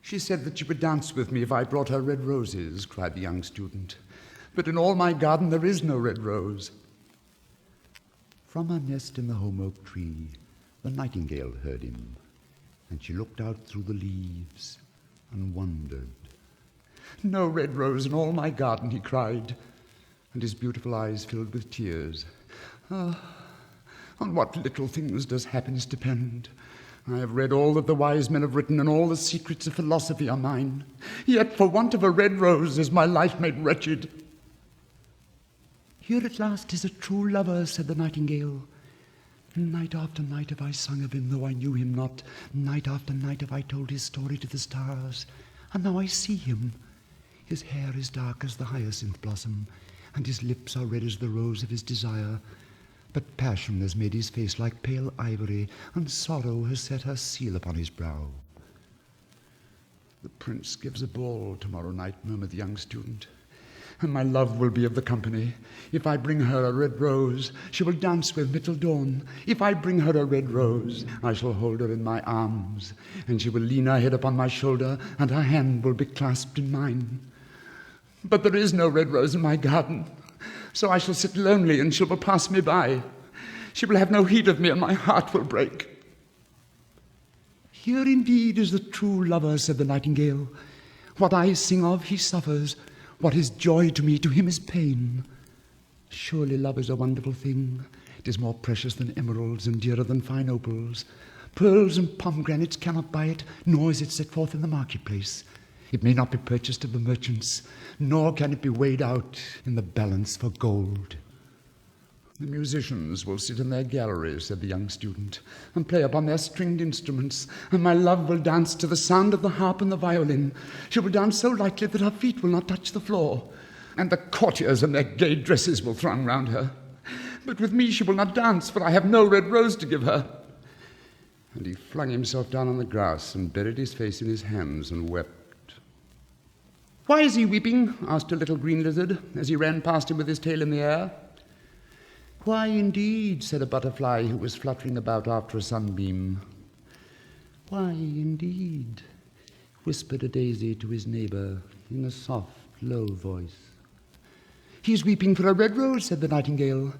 She said that she would dance with me if I brought her red roses, cried the young student. But in all my garden there is no red rose. From her nest in the holm oak tree, the nightingale heard him, and she looked out through the leaves and wondered. No red rose in all my garden, he cried, and his beautiful eyes filled with tears. Ah, on what little things does happiness depend? I have read all that the wise men have written, and all the secrets of philosophy are mine. Yet for want of a red rose is my life made wretched. Here at last is a true lover, said the nightingale. Night after night have I sung of him, though I knew him not. Night after night have I told his story to the stars, and now I see him. His hair is dark as the hyacinth blossom, and his lips are red as the rose of his desire. But passion has made his face like pale ivory, and sorrow has set her seal upon his brow. The prince gives a ball tomorrow night, murmured the young student, and my love will be of the company. If I bring her a red rose, she will dance with me till dawn. If I bring her a red rose, I shall hold her in my arms, and she will lean her head upon my shoulder, and her hand will be clasped in mine. But there is no red rose in my garden, so I shall sit lonely, and she will pass me by. She will have no heed of me, and my heart will break. Here indeed is the true lover, said the nightingale. What I sing of, he suffers. What is joy to me, to him is pain. Surely love is a wonderful thing. It is more precious than emeralds and dearer than fine opals. Pearls and pomegranates cannot buy it, nor is it set forth in the marketplace. It may not be purchased of the merchants, nor can it be weighed out in the balance for gold. The musicians will sit in their galleries, said the young student, and play upon their stringed instruments, and my love will dance to the sound of the harp and the violin. She will dance so lightly that her feet will not touch the floor, and the courtiers in their gay dresses will throng round her. But with me she will not dance, for I have no red rose to give her. And he flung himself down on the grass and buried his face in his hands and wept. Why is he weeping? Asked a little green lizard as he ran past him with his tail in the air. Why, indeed, said a butterfly who was fluttering about after a sunbeam. Why, indeed, whispered a daisy to his neighbour in a soft, low voice. He is weeping for a red rose, said the nightingale.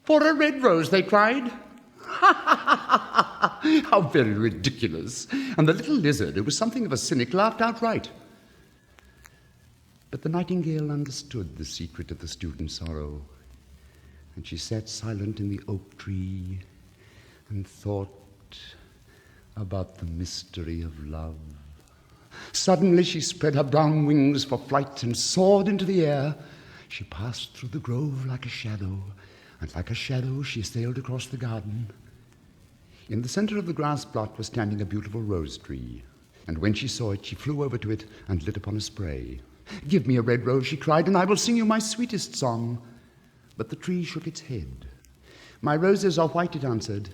For a red rose, they cried. Ha, ha, ha, ha, ha! How very ridiculous! And the little lizard, who was something of a cynic, laughed outright. But the nightingale understood the secret of the student's sorrow, and she sat silent in the oak tree and thought about the mystery of love. Suddenly she spread her brown wings for flight and soared into the air. She passed through the grove like a shadow, and like a shadow she sailed across the garden. In the center of the grass plot was standing a beautiful rose tree, and when she saw it, she flew over to it and lit upon a spray. Give me a red rose, she cried, and I will sing you my sweetest song. But the tree shook its head. My roses are white, it answered,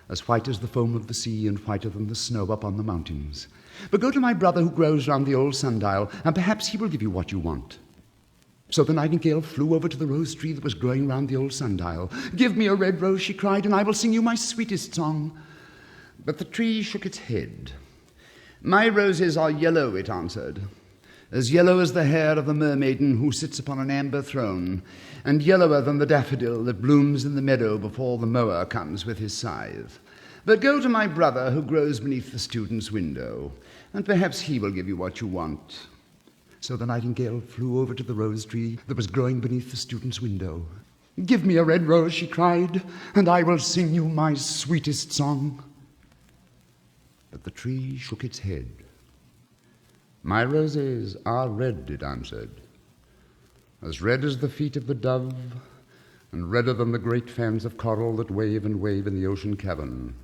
as white as the foam of the sea and whiter than the snow upon the mountains. But go to my brother who grows round the old sundial, and perhaps he will give you what you want. So the nightingale flew over to the rose tree that was growing round the old sundial. Give me a red rose, she cried, and I will sing you my sweetest song. But the tree shook its head. My roses are yellow, it answered, as yellow as the hair of the mermaiden who sits upon an amber throne, and yellower than the daffodil that blooms in the meadow before the mower comes with his scythe. But go to my brother who grows beneath the student's window, and perhaps he will give you what you want. So the nightingale flew over to the rose tree that was growing beneath the student's window. Give me a red rose, she cried, and I will sing you my sweetest song. But the tree shook its head. My roses are red, it answered, as red as the feet of the dove, and redder than the great fans of coral that wave and wave in the ocean cavern.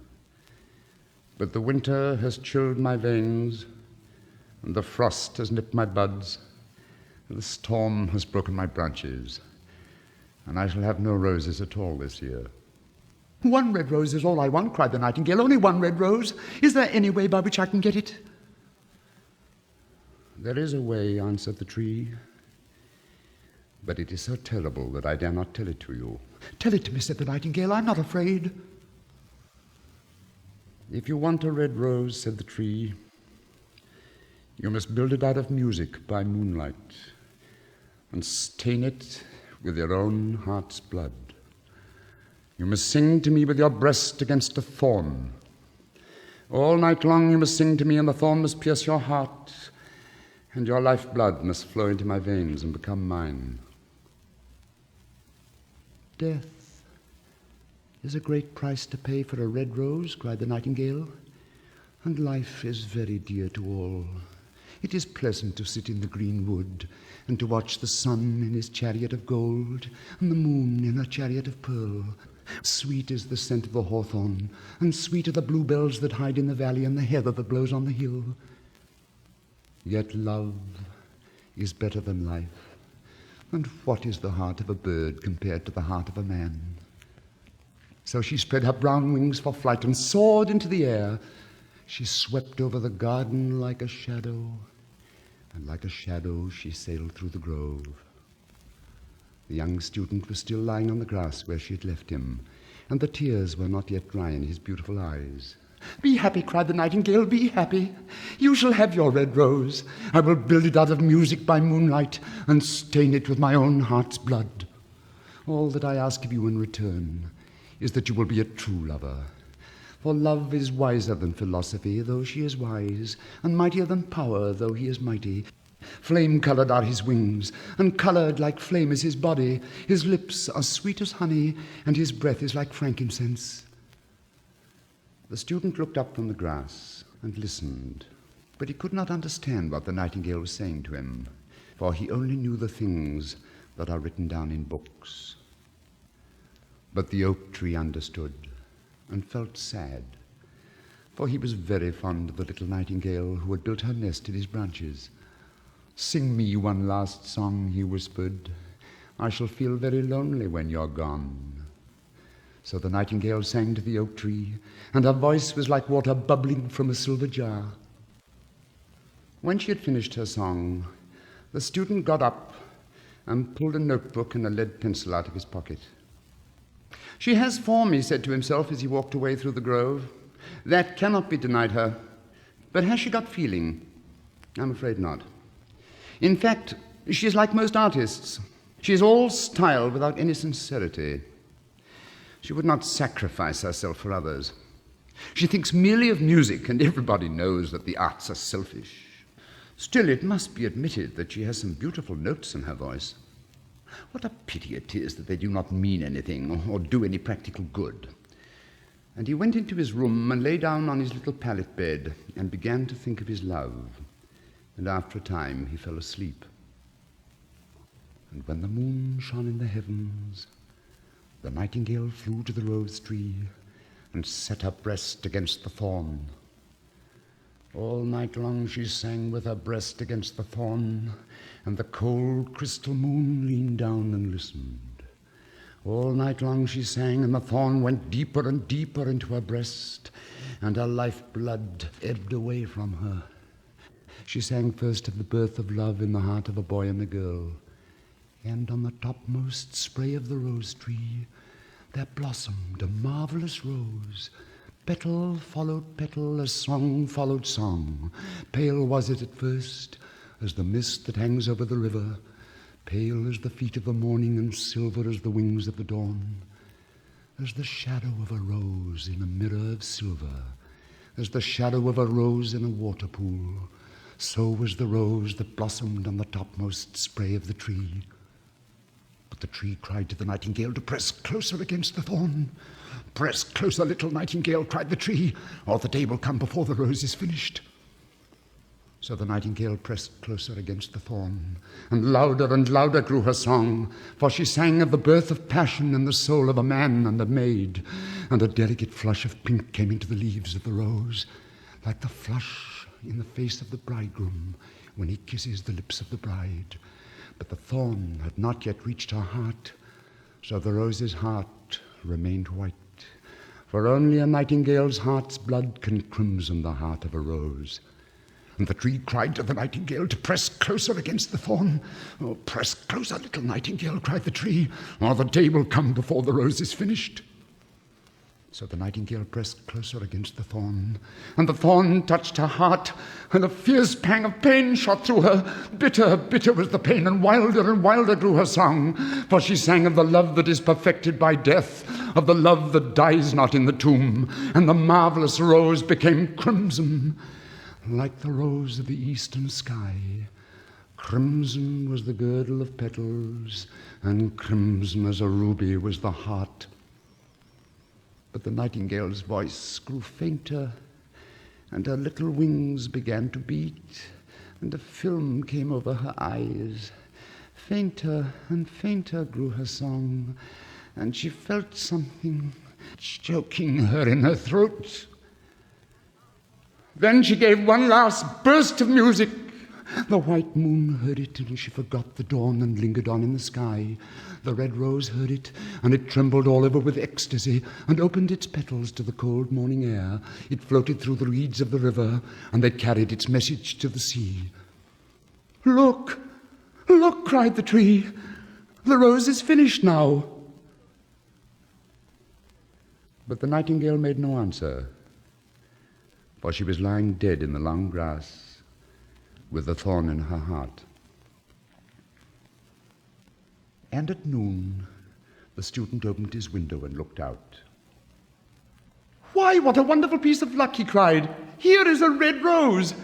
But the winter has chilled my veins, and the frost has nipped my buds, and the storm has broken my branches, and I shall have no roses at all this year. One red rose is all I want, cried the nightingale, only one red rose. Is there any way by which I can get it? There is a way, answered the tree, but it is so terrible that I dare not tell it to you. Tell it to me, said the nightingale, I'm not afraid. If you want a red rose, said the tree, You must build it out of music by moonlight and stain it with your own heart's blood. You must sing to me with your breast against a thorn. All night long you must sing to me, and the thorn must pierce your heart, and your lifeblood must flow into my veins and become mine. Death is a great price to pay for a red rose, cried the nightingale, and life is very dear to all. It is pleasant to sit in the green wood and to watch the sun in his chariot of gold and the moon in her chariot of pearl. Sweet is the scent of the hawthorn, and sweet are the bluebells that hide in the valley and the heather that blows on the hill. Yet love is better than life. And what is the heart of a bird compared to the heart of a man? So she spread her brown wings for flight and soared into the air. She swept over the garden like a shadow, and like a shadow she sailed through the grove. The young student was still lying on the grass where she had left him, and the tears were not yet dry in his beautiful eyes. "Be happy," cried the nightingale, "be happy. You shall have your red rose. I will build it out of music by moonlight and stain it with my own heart's blood. All that I ask of you in return is that you will be a true lover. For love is wiser than philosophy, though she is wise, and mightier than power, though he is mighty. Flame-colored are his wings, and colored like flame is his body. His lips are sweet as honey, and his breath is like frankincense." The student looked up from the grass and listened, but he could not understand what the nightingale was saying to him, for he only knew the things that are written down in books. But the oak tree understood and felt sad, for he was very fond of the little nightingale who had built her nest in his branches. "Sing me one last song," he whispered. "I shall feel very lonely when you're gone." So the nightingale sang to the oak tree, and her voice was like water bubbling from a silver jar. When she had finished her song, the student got up and pulled a notebook and a lead pencil out of his pocket. "She has form," he said to himself as he walked away through the grove. "That cannot be denied her. But has she got feeling? I'm afraid not. In fact, she is like most artists. She is all style without any sincerity. She would not sacrifice herself for others. She thinks merely of music, and everybody knows that the arts are selfish. Still, it must be admitted that she has some beautiful notes in her voice. What a pity it is that they do not mean anything or do any practical good." And he went into his room and lay down on his little pallet bed and began to think of his love. And after a time he fell asleep. And when the moon shone in the heavens, the nightingale flew to the rose tree and set her breast against the thorn. All night long she sang with her breast against the thorn, and the cold crystal moon leaned down and listened. All night long she sang, and the thorn went deeper and deeper into her breast, and her lifeblood ebbed away from her. She sang first of the birth of love in the heart of a boy and a girl, and on the topmost spray of the rose tree there blossomed a marvelous rose. Petal followed petal, as song followed song. Pale was it at first, as the mist that hangs over the river, pale as the feet of the morning and silver as the wings of the dawn. As the shadow of a rose in a mirror of silver, as the shadow of a rose in a water pool, so was the rose that blossomed on the topmost spray of the tree. But the tree cried to the nightingale to press closer against the thorn. "Press closer, little nightingale," cried the tree, "or the day will come before the rose is finished." So the nightingale pressed closer against the thorn, and louder grew her song, for she sang of the birth of passion in the soul of a man and a maid, and a delicate flush of pink came into the leaves of the rose, like the flush in the face of the bridegroom when he kisses the lips of the bride. But the thorn had not yet reached her heart, so the rose's heart remained white, for only a nightingale's heart's blood can crimson the heart of a rose. And the tree cried to the nightingale to press closer against the thorn. "Oh, press closer, little nightingale," cried the tree, "or the day will come before the rose is finished." So the nightingale pressed closer against the thorn, and the thorn touched her heart, and a fierce pang of pain shot through her. Bitter, bitter was the pain, and wilder grew her song, for she sang of the love that is perfected by death, of the love that dies not in the tomb, and the marvelous rose became crimson, like the rose of the eastern sky. Crimson was the girdle of petals, and crimson as a ruby was the heart. But the nightingale's voice grew fainter, and her little wings began to beat, and a film came over her eyes. Fainter and fainter grew her song, and she felt something choking her in her throat. Then she gave one last burst of music. The white moon heard it, and she forgot the dawn and lingered on in the sky. The red rose heard it, and it trembled all over with ecstasy, and opened its petals to the cold morning air. It floated through the reeds of the river, and they carried its message to the sea. "Look, look," cried the tree. "The rose is finished now." But the nightingale made no answer, for she was lying dead in the long grass, with the thorn in her heart. And at noon, the student opened his window and looked out. "Why, what a wonderful piece of luck," he cried. "Here is a red rose.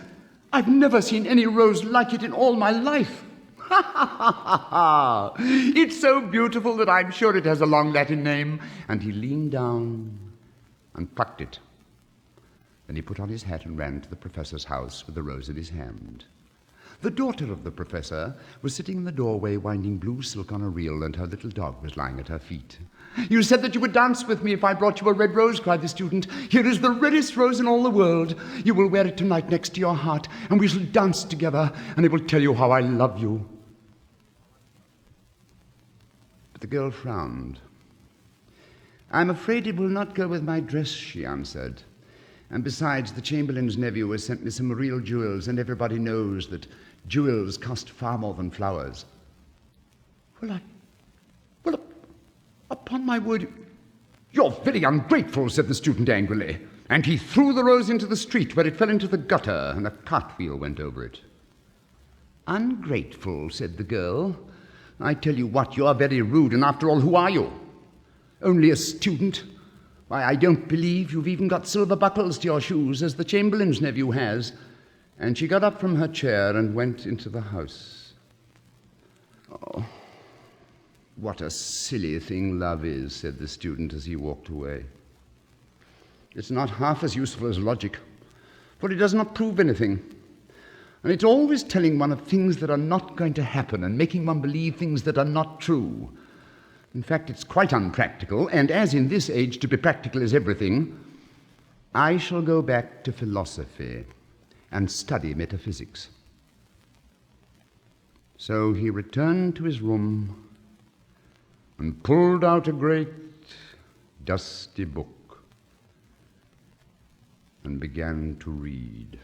I've never seen any rose like it in all my life. Ha, ha, ha, ha, ha. It's so beautiful that I'm sure it has a long Latin name." And he leaned down and plucked it. Then he put on his hat and ran to the professor's house with the rose in his hand. The daughter of the professor was sitting in the doorway winding blue silk on a reel, and her little dog was lying at her feet. "You said that you would dance with me if I brought you a red rose," cried the student. "Here is the reddest rose in all the world. You will wear it tonight next to your heart, and we shall dance together, and it will tell you how I love you." But the girl frowned. "I'm afraid it will not go with my dress," she answered. "And besides, the Chamberlain's nephew has sent me some real jewels, and everybody knows that jewels cost far more than flowers." Well, upon my word, you're very ungrateful," said the student angrily. And he threw the rose into the street, where it fell into the gutter, and a cartwheel went over it. "Ungrateful," said the girl. "I tell you what, you're very rude, and after all, who are you? Only a student? Why, I don't believe you've even got silver buckles to your shoes, as the Chamberlain's nephew has." And she got up from her chair and went into the house. "Oh, what a silly thing love is," said the student as he walked away. "It's not half as useful as logic, for it does not prove anything. And it's always telling one of things that are not going to happen and making one believe things that are not true. In fact, it's quite unpractical, and as in this age to be practical is everything, I shall go back to philosophy and study metaphysics." So he returned to his room and pulled out a great dusty book and began to read.